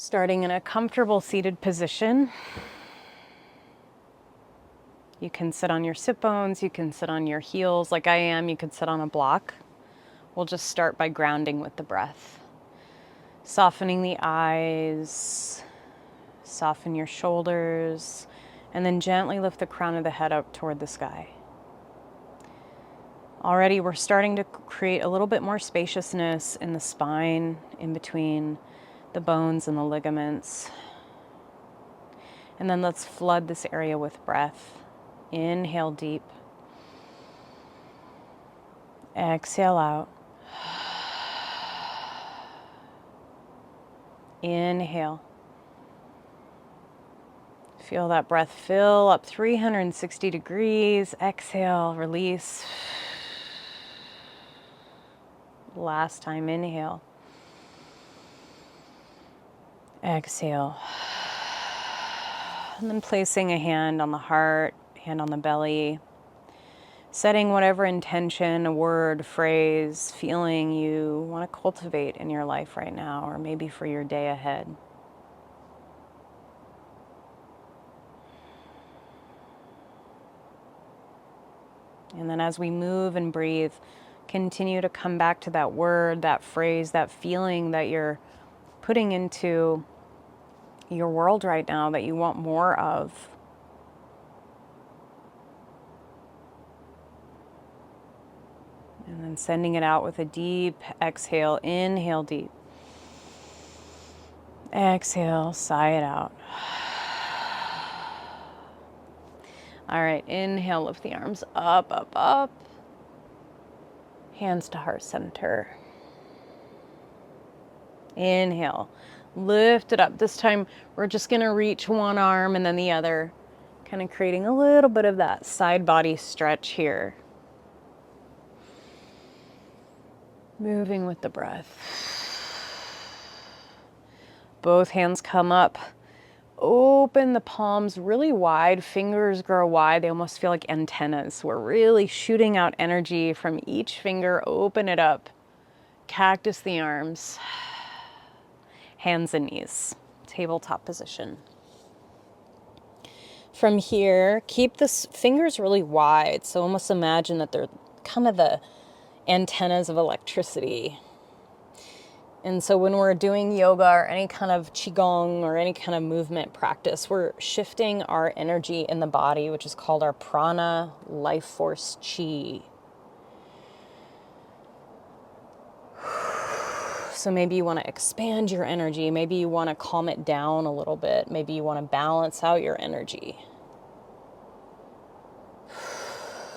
Starting in a comfortable seated position. You can sit on your sit bones, you can sit on your heels like I am, you can sit on a block. We'll just start by grounding with the breath. Softening the eyes, soften your shoulders, and then gently lift the crown of the head up toward the sky. Already we're starting to create a little bit more spaciousness in the spine, in between the bones and the ligaments. And then let's flood this area with breath. Inhale deep. Exhale out. Inhale. Feel that breath fill up 360 degrees. Exhale, release. Last time, inhale. Exhale. And then placing a hand on the heart, hand on the belly. Setting whatever intention, a word, phrase, feeling you want to cultivate in your life right now, or maybe for your day ahead. And then as we move and breathe, continue to come back to that word, that phrase, that feeling that you're putting into your world right now that you want more of. And then sending it out with a deep exhale. Inhale deep. Exhale, sigh it out. All right, inhale, lift the arms up, up, up. Hands to heart center. Inhale, lift it up. This time we're just gonna reach one arm and then the other, kind of creating a little bit of that side body stretch here. Moving with the breath. Both hands come up. Open the palms really wide, fingers grow wide. They almost feel like antennas. We're really shooting out energy from each finger. Open it up. Cactus the arms. Hands and knees. Tabletop position. From here, keep the fingers really wide. So almost imagine that they're kind of the antennas of electricity. And so when we're doing yoga or any kind of qigong or any kind of movement practice, we're shifting our energy in the body, which is called our prana, life force, chi. So maybe you want to expand your energy. Maybe you want to calm it down a little bit. Maybe you want to balance out your energy.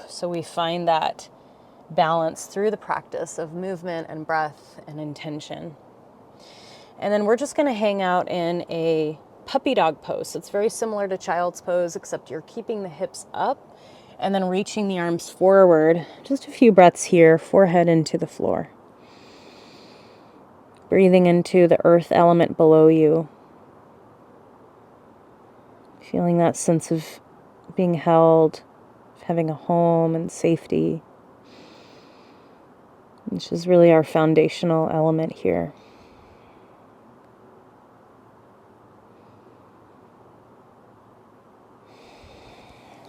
So we find that balance through the practice of movement and breath and intention. And then we're just going to hang out in a puppy dog pose. It's very similar to child's pose, except you're keeping the hips up and then reaching the arms forward. Just a few breaths here, forehead into the floor. Breathing into the earth element below you. Feeling that sense of being held, of having a home and safety, which is really our foundational element here.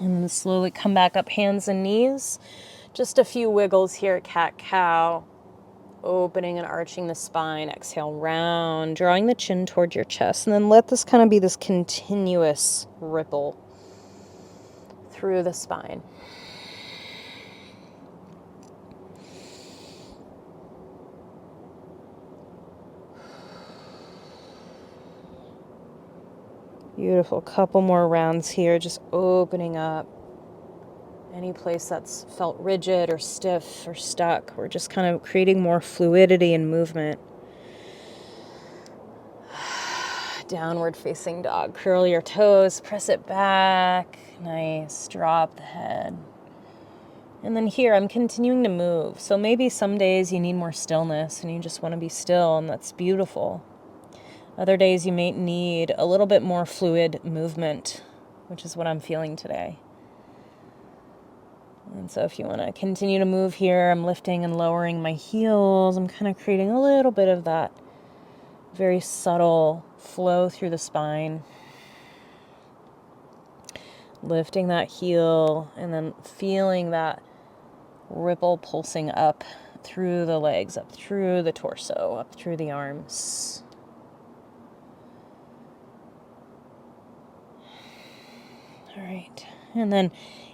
And then slowly come back up, hands and knees. Just a few wiggles here, cat-cow. Opening and arching the spine. Exhale, round, drawing the chin toward your chest. And then let this kind of be this continuous ripple through the spine. Beautiful. Couple more rounds here, just opening up any place that's felt rigid or stiff or stuck. We're just kind of creating more fluidity and movement. Downward facing dog. Curl your toes, press it back. Nice. Drop the head. And then here, I'm continuing to move. So maybe some days you need more stillness and you just want to be still, and that's beautiful. Other days you may need a little bit more fluid movement, which is what I'm feeling today. And so if you want to continue to move here, I'm lifting and lowering my heels. I'm kind of creating a little bit of that Very subtle flow through the spine. Lifting that heel and then feeling that ripple pulsing up through the legs, up through the torso, up through the arms. All right. And then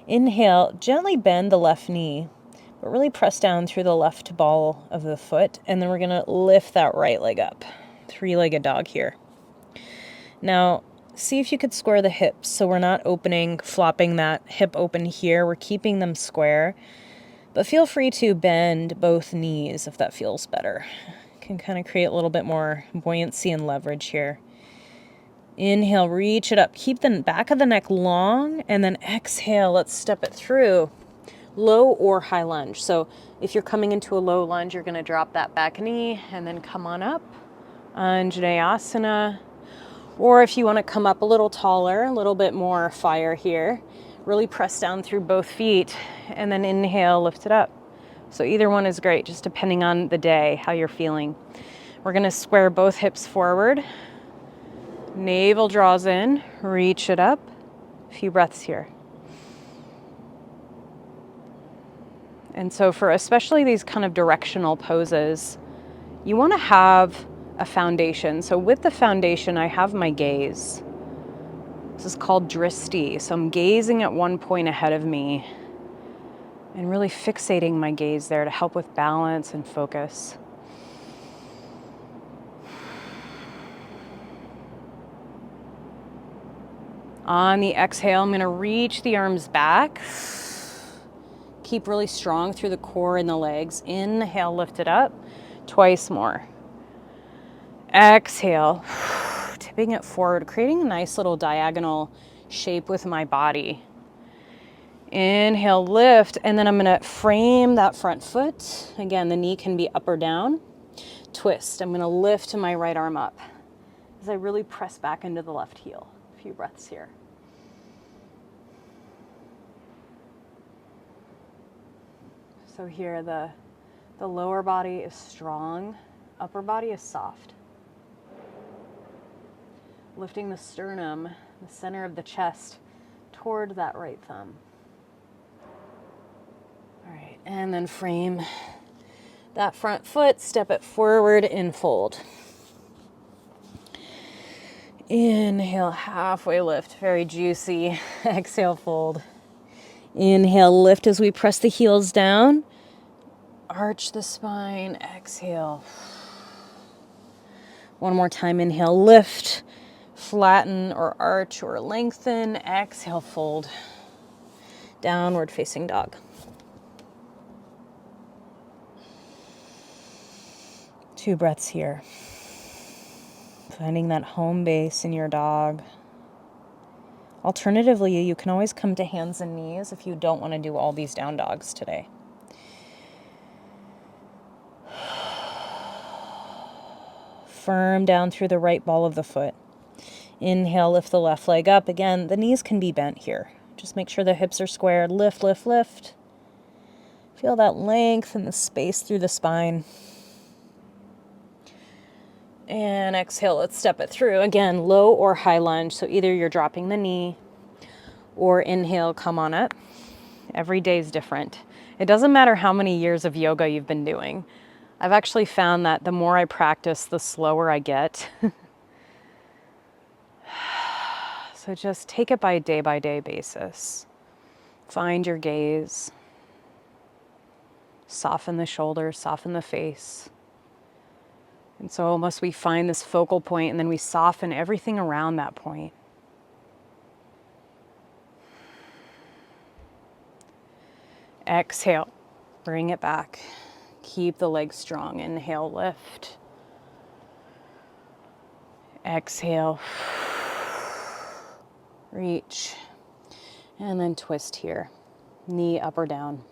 inhale, gently bend the left knee, but really press down through the left ball of the foot. And then we're going to lift that right leg up. Three-legged dog here. Now, see if you could square the hips. So we're not flopping that hip open here. We're keeping them square. But feel free to bend both knees if that feels better. Can kind of create a little bit more buoyancy and leverage here. Inhale, reach it up. Keep the back of the neck long, and then exhale, let's step it through. Low or high lunge. So if you're coming into a low lunge, you're going to drop that back knee and then come on up. Anjaneyasana. Or if you want to come up a little taller, a little bit more fire here, really press down through both feet and then inhale, lift it up. So either one is great, just depending on the day, how you're feeling. We're going to square both hips forward. Navel draws in, reach it up. A few breaths here. And so for especially these kind of directional poses, you want to have a foundation. So with the foundation, I have my gaze. This is called dristi. So I'm gazing at one point ahead of me and really fixating my gaze there to help with balance and focus. On the exhale, I'm going to reach the arms back. Keep really strong through the core and the legs. Inhale, lift it up. Twice more. Exhale, tipping it forward, creating a nice little diagonal shape with my body. Inhale, lift, and then I'm going to frame that front foot. Again, the knee can be up or down. Twist. I'm going to lift my right arm up as I really press back into the left heel. A few breaths here. So here the lower body is strong, upper body is soft. Lifting the sternum, the center of the chest, toward that right thumb. All right, and then frame that front foot, step it forward and fold. Inhale, halfway lift, very juicy. Exhale, fold. Inhale, lift as we press the heels down. Arch the spine, exhale. One more time, inhale, lift. Flatten or arch or lengthen. Exhale, fold. Downward facing dog. Two breaths here. Finding that home base in your dog. Alternatively, you can always come to hands and knees if you don't want to do all these down dogs today. Firm down through the right ball of the foot. Inhale, lift the left leg up. Again, the knees can be bent here. Just make sure the hips are squared. Lift, lift, lift. Feel that length and the space through the spine. And exhale, let's step it through. Again, low or high lunge. So either you're dropping the knee or inhale, come on up. Every day is different. It doesn't matter how many years of yoga you've been doing. I've actually found that the more I practice, the slower I get. So just take it by day basis. Find your gaze. Soften the shoulders, soften the face. And so almost we find this focal point and then we soften everything around that point. Exhale, bring it back. Keep the legs strong. Inhale, lift. Exhale. Reach. And then twist here. Knee up or down.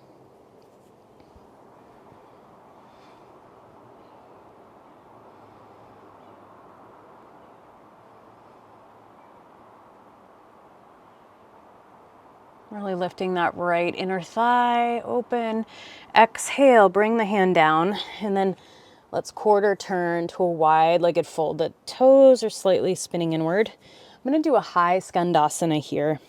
Really lifting that right inner thigh open. Exhale, bring the hand down. And then Let's quarter turn to a wide-legged fold. The toes are slightly spinning inward. I'm going to do a high skandasana here.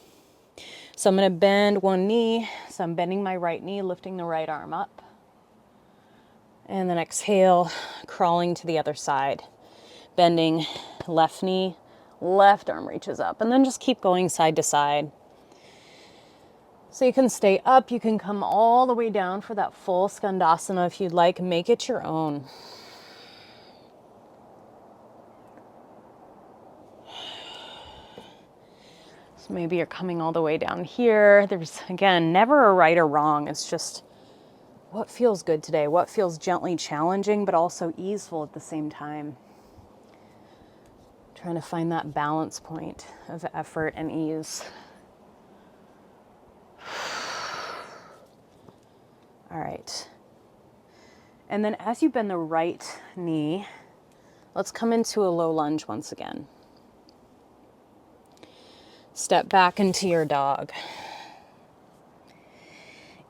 So I'm going to bend one knee. So I'm bending my right knee, lifting the right arm up. And then exhale, crawling to the other side. Bending left knee, left arm reaches up. And then just keep going side to side. So you can stay up, you can come all the way down for that full skandasana if you'd like. Make it your own. So maybe you're coming all the way down here. There's, again, never a right or wrong. It's just what feels good today, what feels gently challenging, but also easeful at the same time. Trying to find that balance point of effort and ease. All right. And then as you bend the right knee, let's come into a low lunge once again. Step back into your dog.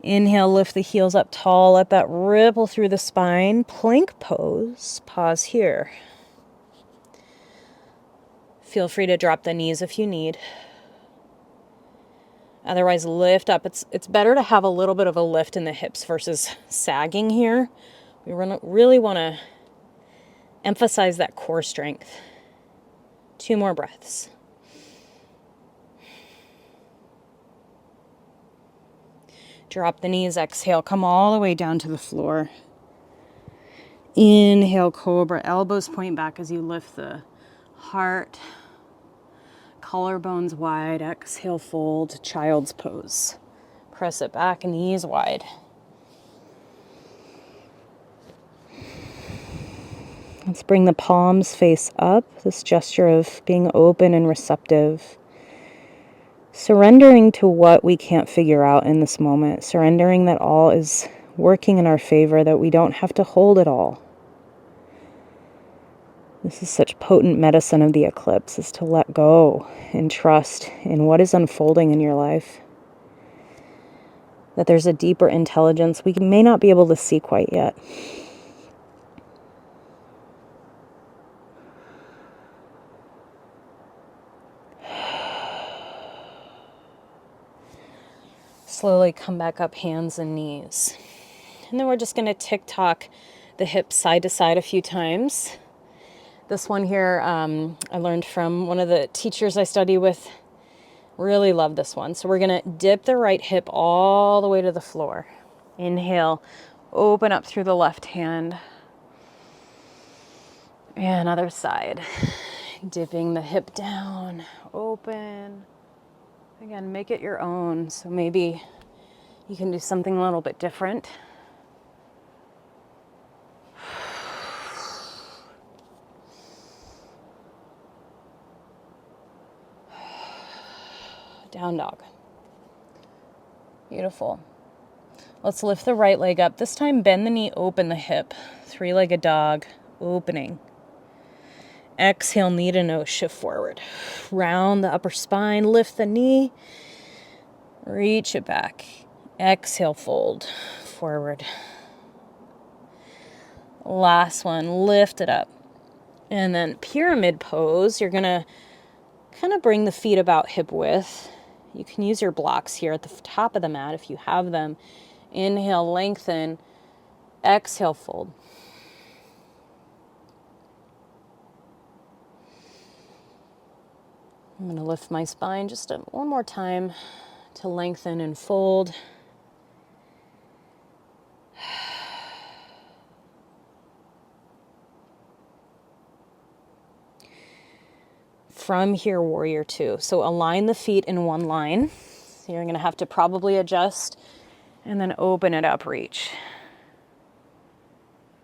Inhale, lift the heels up tall, let that ripple through the spine. Plank pose, pause here. Feel free to drop the knees if you need. Otherwise, lift up. It's better to have a little bit of a lift in the hips versus sagging here. We really want to emphasize that core strength. 2 more breaths. Drop the knees, exhale, come all the way down to the floor. Inhale, cobra, elbows point back as you lift the heart. Collarbones wide, exhale, fold, child's pose. Press it back, knees wide. Let's bring the palms face up, this gesture of being open and receptive. Surrendering to what we can't figure out in this moment. Surrendering that all is working in our favor, that we don't have to hold it all. This is such potent medicine of the eclipse, is to let go and trust in what is unfolding in your life. That there's a deeper intelligence we may not be able to see quite yet. Slowly come back up, hands and knees. And then we're just going to tick-tock the hips side to side a few times. This one here, I learned from one of the teachers I study with. Really love this one. So we're going to dip the right hip all the way to the floor. Inhale, open up through the left hand. And other side. Dipping the hip down, open. Again, make it your own. So maybe you can do something a little bit different. Down dog. Beautiful. Let's lift the right leg up. This time, bend the knee, open the hip. 3-legged dog, opening. Exhale, knee to nose, shift forward. Round the upper spine, lift the knee. Reach it back. Exhale, fold forward. Last one, lift it up. And then pyramid pose. You're going to kind of bring the feet about hip width. You can use your blocks here at the top of the mat if you have them. Inhale, lengthen. Exhale, fold. I'm going to lift my spine just one more time to lengthen and fold. From here, warrior 2. So align the feet in one line. So you're going to have to probably adjust and then open it up, reach.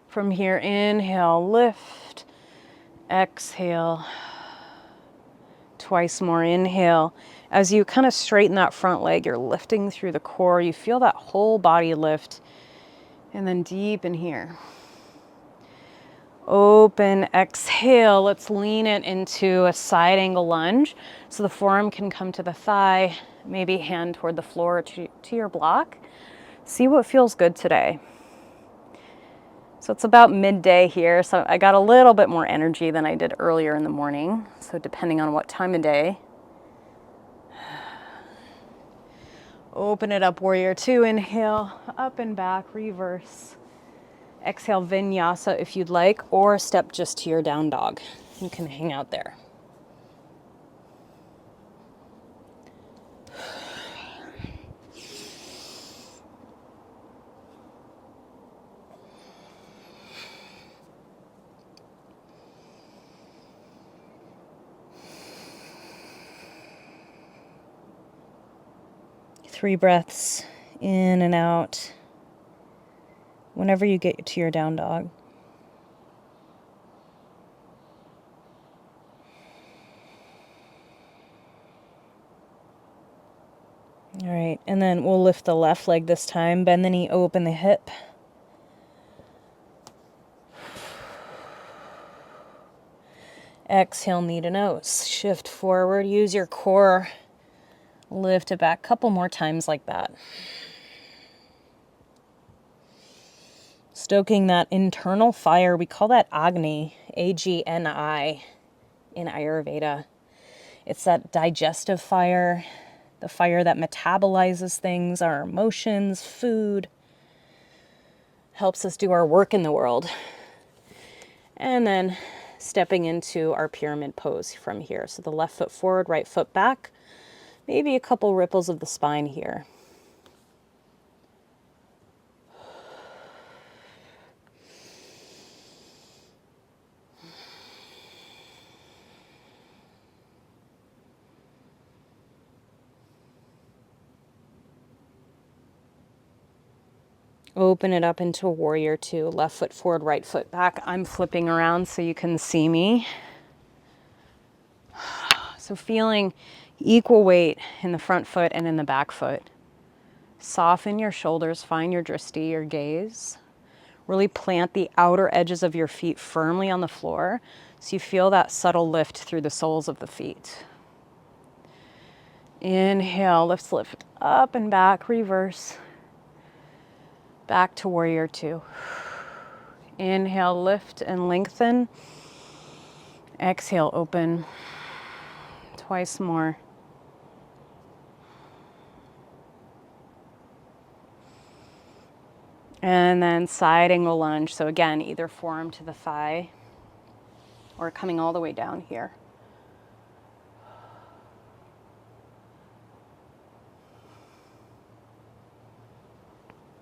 From here, inhale, lift, exhale. Twice more, inhale. As you kind of straighten that front leg, you're lifting through the core. You feel that whole body lift. And then deep in here. Open, exhale. Let's lean it into a side angle lunge. So the forearm can come to the thigh, maybe hand toward the floor to your block. See what feels good today. So it's about midday here, so I got a little bit more energy than I did earlier in the morning. So depending on what time of day. Open it up, warrior two, inhale, up and back, reverse. Exhale, vinyasa if you'd like, or step just to your down dog. You can hang out there. Three breaths in and out whenever you get to your down dog. All right, and then we'll lift the left leg this time. Bend the knee, open the hip. Exhale, knee to nose. Shift forward, use your core. Lift it back a couple more times like that. Stoking that internal fire, we call that Agni, A-G-N-I, in Ayurveda. It's that digestive fire, the fire that metabolizes things, our emotions, food, helps us do our work in the world. And then stepping into our pyramid pose from here. So the left foot forward, right foot back, maybe a couple ripples of the spine here. Open it up into warrior two. Left foot forward, right foot back. I'm flipping around so you can see me. So feeling equal weight in the front foot and in the back foot. Soften your shoulders, find your drishti, your gaze. Really plant the outer edges of your feet firmly on the floor so you feel that subtle lift through the soles of the feet. Inhale, lift up and back, reverse. Back to warrior two. Inhale, lift and lengthen. Exhale, open. Twice more. And then side angle lunge. So again, either forearm to the thigh or coming all the way down here.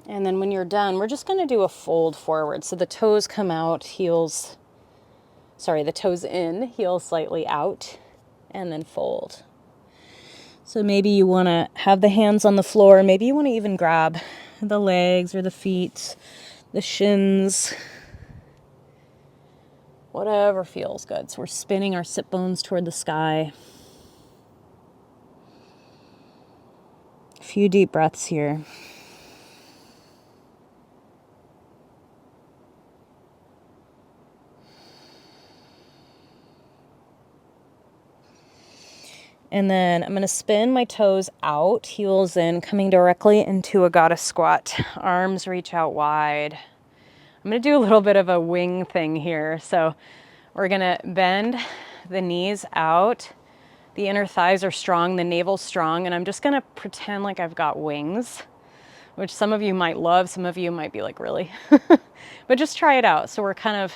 And then when you're done, we're just going to do a fold forward. So the toes come out, the toes in, heels slightly out, and then fold. So maybe you want to have the hands on the floor. Maybe you want to even grab the legs or the feet, the shins, whatever feels good. So we're spinning our sit bones toward the sky. A few deep breaths here. And then I'm going to spin my toes out, heels in, coming directly into a goddess squat. Arms reach out wide. I'm going to do a little bit of a wing thing here. So we're going to bend the knees out. The inner thighs are strong, the navel's strong, and I'm just going to pretend like I've got wings, which some of you might love, some of you might be like, really? But just try it out. So we're kind of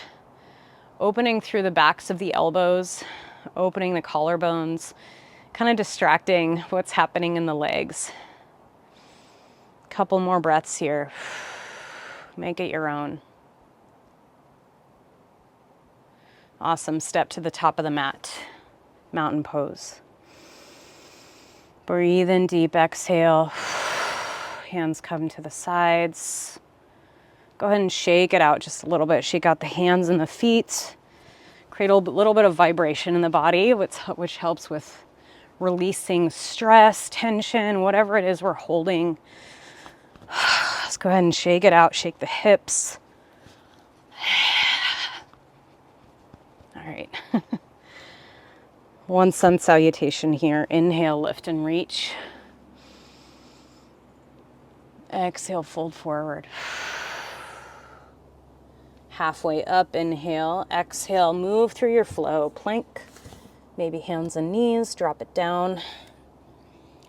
opening through the backs of the elbows, opening the collarbones, kind of distracting what's happening in the legs. Couple more breaths here. Make it your own. Awesome. Step to the top of the mat. Mountain pose. Breathe in deep, exhale. Hands come to the sides. Go ahead and shake it out just a little bit. Shake out the hands and the feet. Create a little bit of vibration in the body, which helps with releasing stress, tension, whatever it is we're holding. Let's go ahead and shake it out. Shake the hips. All right. One sun salutation here. Inhale, lift and reach. Exhale, fold forward. Halfway up, inhale, exhale, move through your flow, plank, maybe hands and knees, drop it down.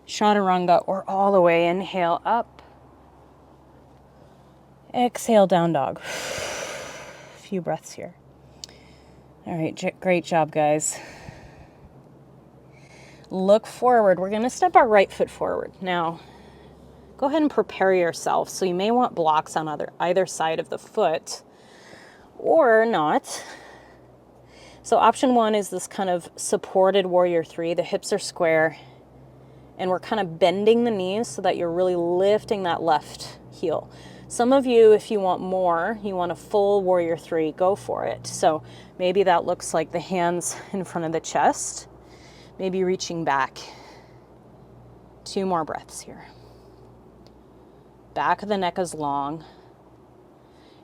Chaturanga or all the way, inhale up, exhale, down dog. A few breaths here. All right, great job, guys. Look forward. We're gonna step our right foot forward. Now, go ahead and prepare yourself. So you may want blocks on either side of the foot or not. So option one is this kind of supported warrior three. The hips are square and we're kind of bending the knees so that you're really lifting that left heel. Some of you, if you want more, you want a full warrior three, go for it. So maybe that looks like the hands in front of the chest, maybe reaching back. 2 more breaths here. Back of the neck is long.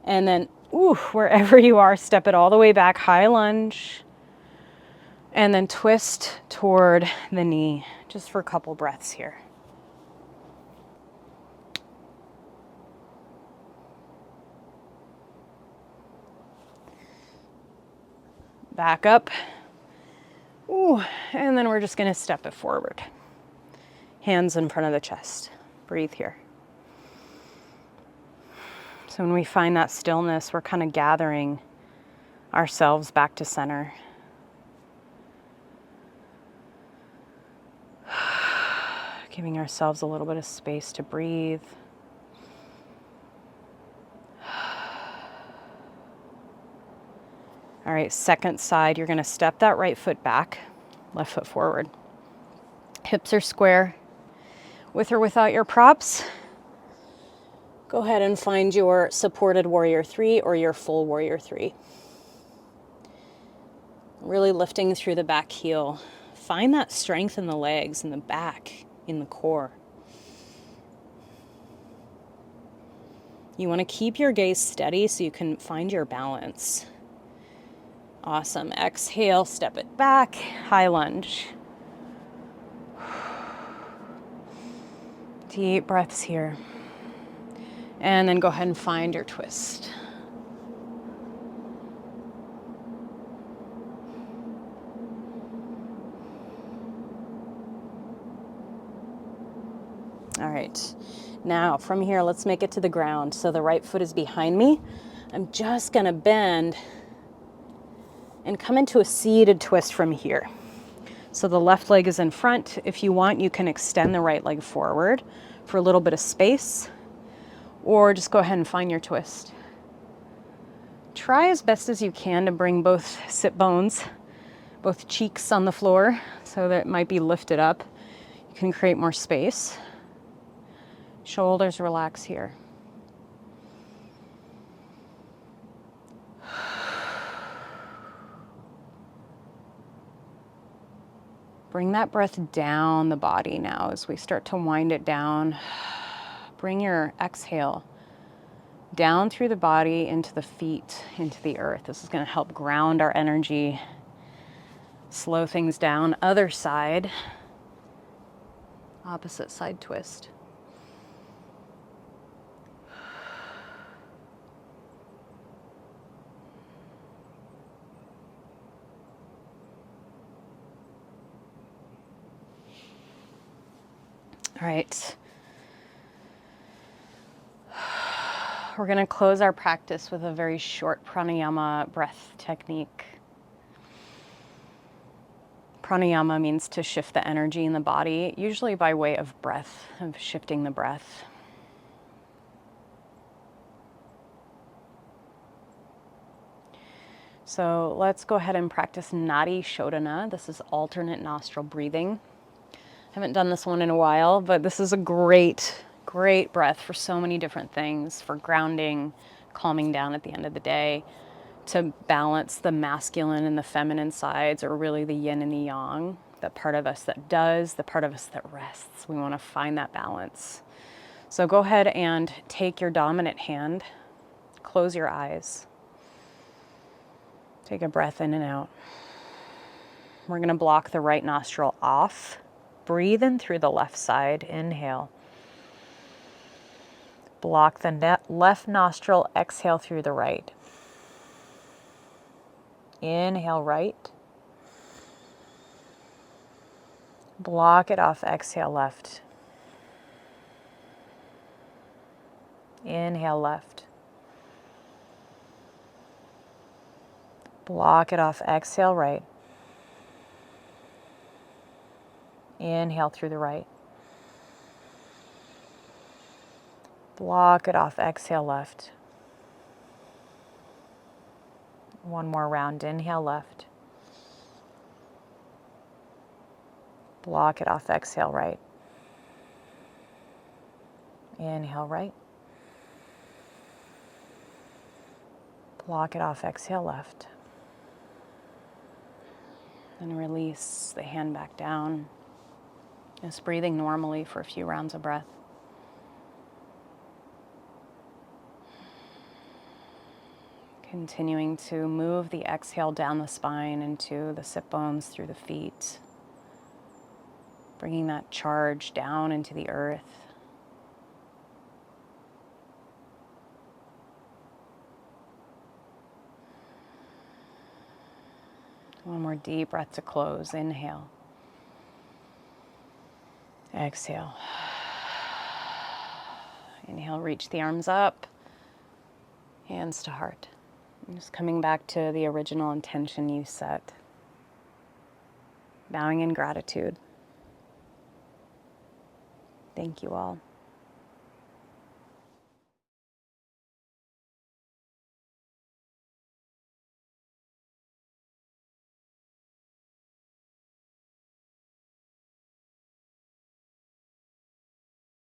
And then, wherever you are, step it all the way back, high lunge. And then twist toward the knee, just for a couple breaths here. Back up. And then we're just gonna step it forward. Hands in front of the chest. Breathe here. So when we find that stillness, we're kind of gathering ourselves back to center. Giving ourselves a little bit of space to breathe. All right, second side, you're gonna step that right foot back, left foot forward. Hips are square. With or without your props, go ahead and find your supported warrior three or your full warrior three. Really lifting through the back heel. Find that strength in the legs, in the back, in the core. You want to keep your gaze steady so you can find your balance. Awesome. Exhale, step it back, high lunge. Deep breaths here. And then go ahead and find your twist. All right, now from here, let's make it to the ground. So the right foot is behind me. I'm just gonna bend and come into a seated twist from here. So the left leg is in front. If you want, you can extend the right leg forward for a little bit of space, or just go ahead and find your twist. Try as best as you can to bring both sit bones, both cheeks on the floor, so that it might be lifted up. You can create more space. Shoulders relax here. Bring that breath down the body now as we start to wind it down. Bring your exhale down through the body, into the feet, into the earth. This is going to help ground our energy, slow things down. Other side, opposite side twist. All right. We're going to close our practice with a very short pranayama breath technique. Pranayama means to shift the energy in the body, usually by way of breath, of shifting the breath. So let's go ahead and practice Nadi Shodhana. This is alternate nostril breathing. Haven't done this one in a while, but this is a great breath for so many different things, for grounding, calming down at the end of the day, to balance the masculine and the feminine sides, or really the yin and the yang, the part of us that does, the part of us that rests. We want to find that balance. So go ahead and take your dominant hand, close your eyes, take a breath in and out. We're going to block the right nostril off. Breathe in through the left side. Inhale. Block the left nostril. Exhale through the right. Inhale right. Block it off, exhale left. Inhale left. Block it off, exhale right. Inhale through the right. Block it off, exhale left. One more round, inhale left. Block it off, exhale right. Inhale right. Block it off, exhale left. And release the hand back down. Just breathing normally for a few rounds of breath. Continuing to move the exhale down the spine into the sit bones through the feet. Bringing that charge down into the earth. One more deep breath to close. Inhale. Exhale. Inhale, reach the arms up. Hands to heart. And just coming back to the original intention you set. Bowing in gratitude. Thank you all.